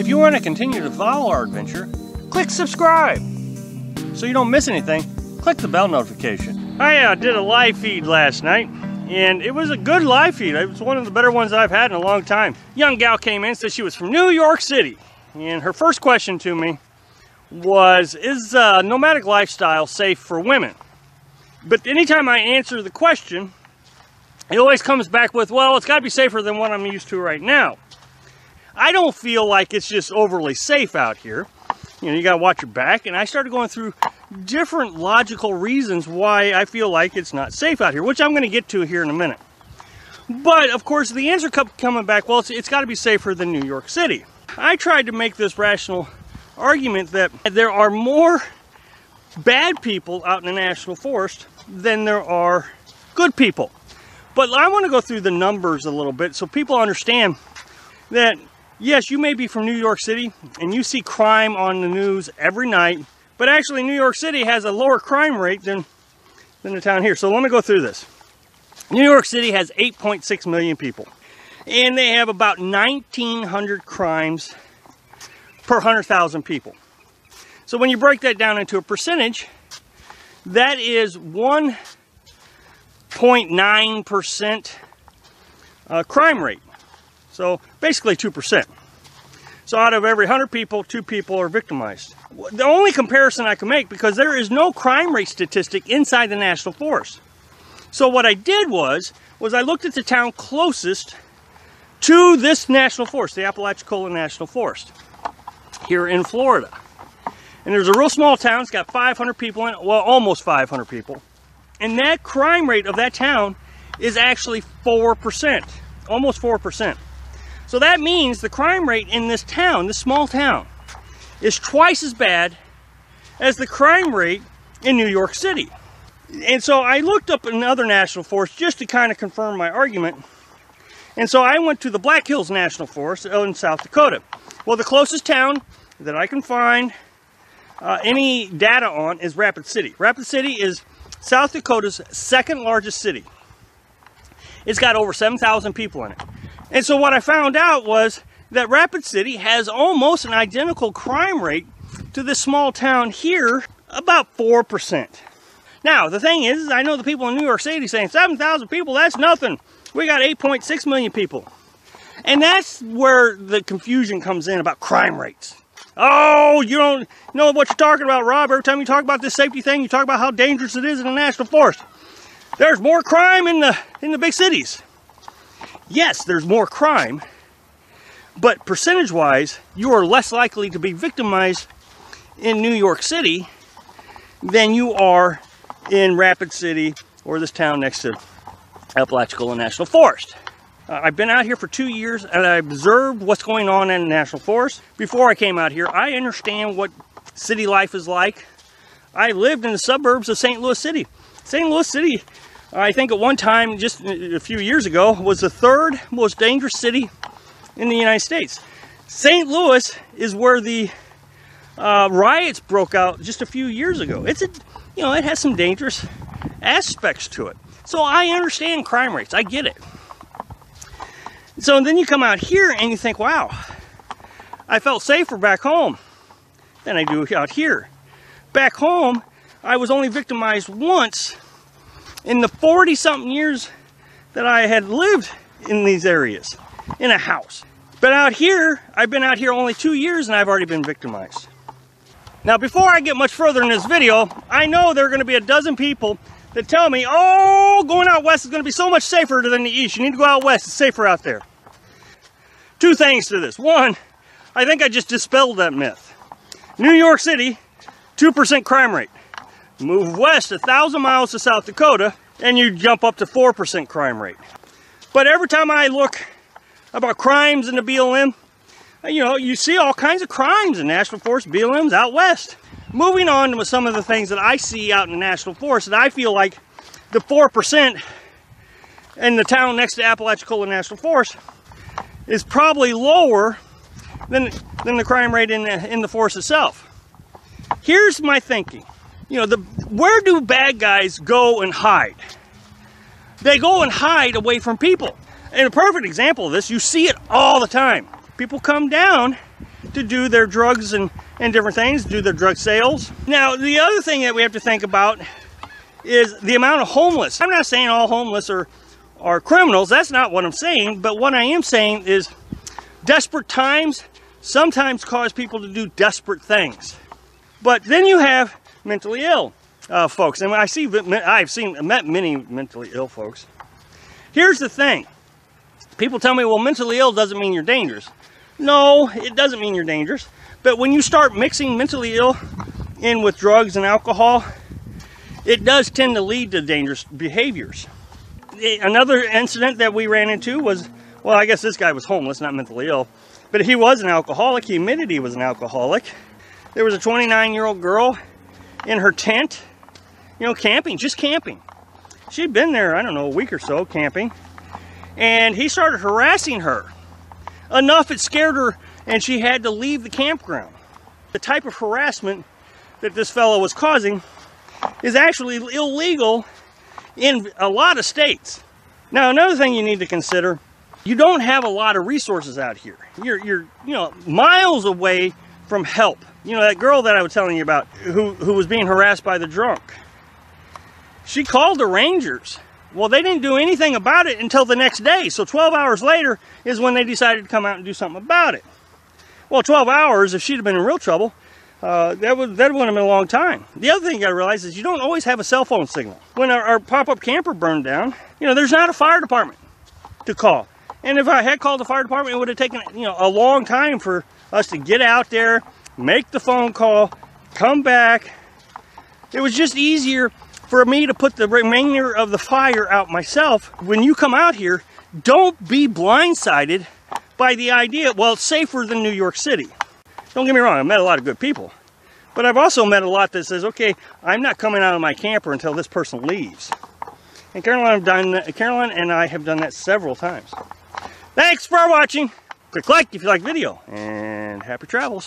If you want to continue to follow our adventure, click subscribe. So you don't miss anything, click the bell notification. I did a live feed last night, and it was a good live feed. It was one of the better ones I've had in a long time. Young gal came in, said she was from New York City, and her first question to me was, is nomadic lifestyle safe for women? But anytime I answer the question, it always comes back with, well, it's got to be safer than what I'm used to right now. I don't feel like it's just overly safe out here. You know, you got to watch your back. And I started going through different logical reasons why I feel like it's not safe out here, which I'm going to get to here in a minute. But, of course, the answer kept coming back, well, it's got to be safer than New York City. I tried to make this rational argument that there are more bad people out in the national forest than there are good people. But I want to go through the numbers a little bit so people understand that yes, you may be from New York City and you see crime on the news every night, but actually New York City has a lower crime rate than the town here. So let me go through this. New York City has 8.6 million people, and they have about 1,900 crimes per 100,000 people. So when you break that down into a percentage, that is 1.9% crime rate. So basically 2%. So out of every 100 people, 2 people are victimized. The only comparison I can make, because there is no crime rate statistic inside the national forest. So what I did was I looked at the town closest to this national forest, the Apalachicola National Forest, here in Florida. And there's a real small town, it's got 500 people in it, well, almost 500 people. And that crime rate of that town is actually 4%, almost 4%. So that means the crime rate in this town, this small town, is twice as bad as the crime rate in New York City. And so I looked up another national forest just to kind of confirm my argument. And so I went to the Black Hills National Forest in South Dakota. Well, the closest town that I can find any data on is Rapid City. Rapid City is South Dakota's second largest city. It's got over 7,000 people in it. And so what I found out was that Rapid City has almost an identical crime rate to this small town here, about 4%. Now, the thing is, I know the people in New York City saying 7,000 people, that's nothing. We got 8.6 million people. And that's where the confusion comes in about crime rates. Oh, you don't know what you're talking about, Rob. Every time you talk about this safety thing, you talk about how dangerous it is in the national forest. There's more crime in the big cities. Yes, there's more crime, but percentage-wise, you are less likely to be victimized in New York City than you are in Rapid City or this town next to Apalachicola National Forest. I've been out here for 2 years, and I observed what's going on in the national forest. Before I came out here, I understand what city life is like. I lived in the suburbs of St. Louis City. St. Louis City, I think at one time, just a few years ago, was the third most dangerous city in the United States. St. Louis is where the riots broke out just a few years ago. It has some dangerous aspects to it. So I understand crime rates. I get it. So then you come out here and you think, wow, I felt safer back home than I do out here. Back home, I was only victimized once in the 40-something years that I had lived in these areas, in a house. But out here, I've been out here only 2 years and I've already been victimized. Now, before I get much further in this video, I know there are going to be a dozen people that tell me, oh, going out west is going to be so much safer than the east. You need to go out west, it's safer out there. Two things to this. One, I think I just dispelled that myth. New York City, 2% crime rate. Move west 1,000 miles to South Dakota, and you jump up to 4% crime rate. But every time I look about crimes in the BLM, you see all kinds of crimes in National Forest, BLMs out west. Moving on to some of the things that I see out in the National Forest, that I feel like the 4% in the town next to Apalachicola National Forest is probably lower than the crime rate in the forest itself. Here's my thinking. Where do bad guys go and hide? They go and hide away from people. And a perfect example of this, you see it all the time. People come down to do their drugs and different things, do their drug sales. Now, the other thing that we have to think about is the amount of homeless. I'm not saying all homeless are criminals. That's not what I'm saying. But what I am saying is desperate times sometimes cause people to do desperate things. But then you have mentally ill folks. And I've met many mentally ill folks. Here's the thing. People tell me, well, mentally ill doesn't mean you're dangerous. No, it doesn't mean you're dangerous. But when you start mixing mentally ill in with drugs and alcohol, it does tend to lead to dangerous behaviors. Another incident that we ran into was, well, I guess this guy was homeless, not mentally ill, but he was an alcoholic. He admitted he was an alcoholic. There was a 29-year-old girl in her tent, you know, camping, just camping. She'd been there, I don't know, a week or so camping. And he started harassing her. Enough it scared her, and she had to leave the campground. The type of harassment that this fellow was causing is actually illegal in a lot of states. Now, another thing you need to consider, you don't have a lot of resources out here. You're you know, miles away from help. You know, that girl that I was telling you about who was being harassed by the drunk. She called the Rangers. Well, they didn't do anything about it until the next day. So 12 hours later is when they decided to come out and do something about it. Well, 12 hours, if she'd have been in real trouble, that wouldn't have been a long time. The other thing you got to realize is you don't always have a cell phone signal. When our pop-up camper burned down, you know, there's not a fire department to call. And if I had called the fire department, it would have taken, you know, a long time for us to get out there, make the phone call, come back. It was just easier for me to put the remainder of the fire out myself. When you come out here, don't be blindsided by the idea, well, it's safer than New York City. Don't get me wrong, I've met a lot of good people. But I've also met a lot that says, okay, I'm not coming out of my camper until this person leaves. And Carolyn and I have done that several times. Thanks for watching. Click like if you like the video, and happy travels.